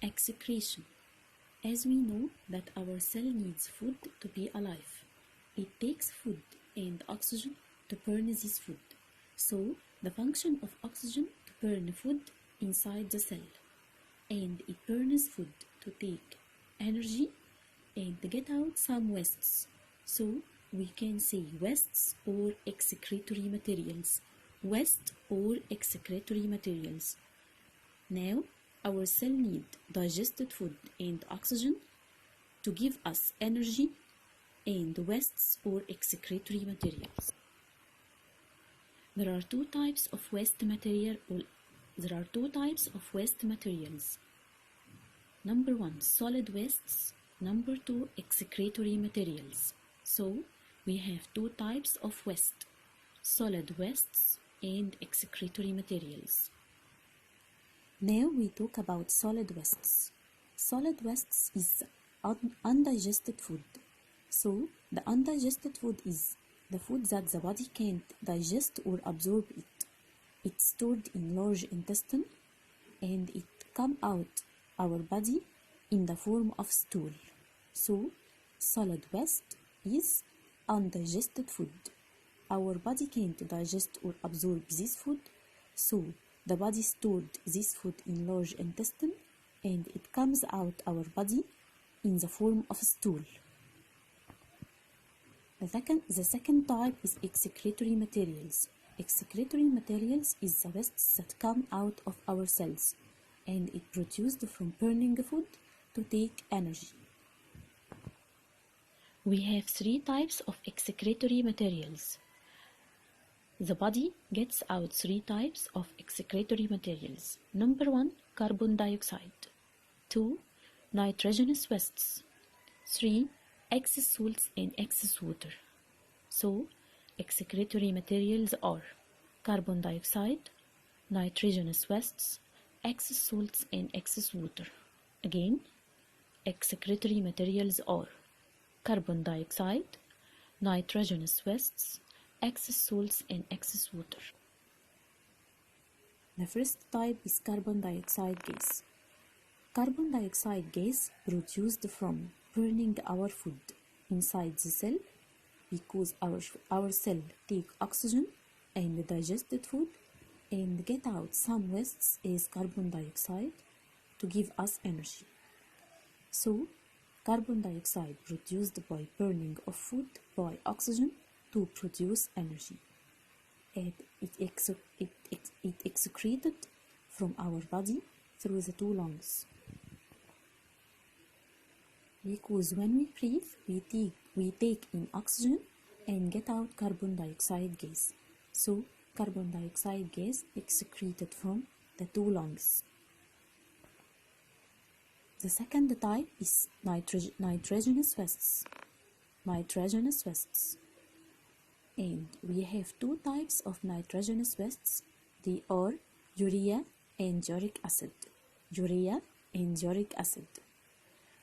Excretion. As we know that our cell needs food to be alive. It takes food and oxygen to burn this food. So the function of oxygen to burn food inside the cell. And it burns food to take energy and to get out some wastes. So we can say wastes or excretory materials. Waste or excretory materials. Now our cell need digested food and oxygen to give us energy and wastes or excretory materials. There are two types of waste materials. Number one, solid wastes. Number two, excretory materials. So we have two types of waste, solid wastes and excretory materials. Now we talk about solid wastes. Solid wastes is undigested food. So the undigested food is the food that the body can't digest or absorb it. It's stored in large intestine and it come out our body in the form of stool. So solid waste is undigested food. Our body can't digest or absorb this food, so the body stored this food in large intestine and it comes out our body in the form of stool. The second type is excretory materials. Excretory materials is the wastes that come out of our cells and it produced from burning food to take energy. We have three types of excretory materials. The body gets out three types of excretory materials. Number one, carbon dioxide. 2, nitrogenous wastes. 3, excess salts and excess water. So, excretory materials are carbon dioxide, nitrogenous wastes, excess salts and excess water. Again, excretory materials are carbon dioxide, nitrogenous wastes, excess salts and excess water. The first type is carbon dioxide gas. Carbon dioxide gas produced from burning our food inside the cell because our cell take oxygen and digested food and get out some wastes as carbon dioxide to give us energy. So carbon dioxide produced by burning of food by oxygen to produce energy, and it excreted from our body through the two lungs. Because when we breathe, we take in oxygen and get out carbon dioxide gas. So carbon dioxide gas excreted from the two lungs. The second type is nitrogenous wastes. And we have two types of nitrogenous wastes. They are urea and uric acid.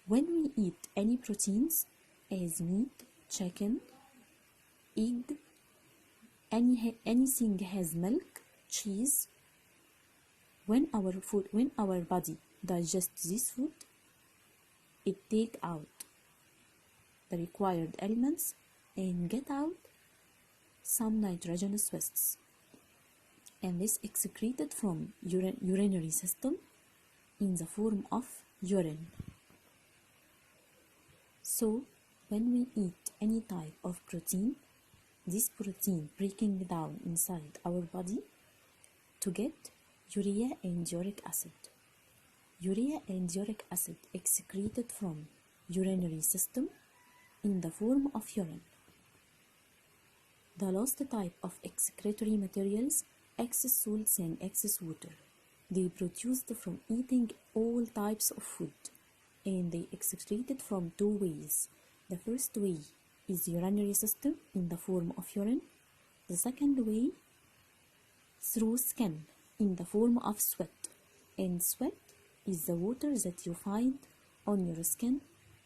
When we eat any proteins as meat, chicken, egg, anything has milk, cheese, when our body digests this food, it take out the required elements and get out some nitrogenous wastes, and this excreted from urinary system in the form of urine. So when we eat any type of protein, this protein breaking down inside our body to get urea and uric acid. Urea and uric acid excreted from urinary system in the form of urine. The last type of excretory materials, excess salts and excess water. They produced from eating all types of food and they excreted from two ways. The first way is urinary system in the form of urine. The second way through skin in the form of sweat. And sweat is the water that you find on your skin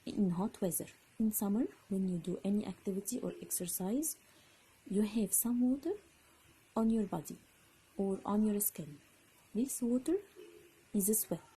in hot weather. In summer, when you do any activity or exercise, you have some water on your body or on your skin. This water is sweat.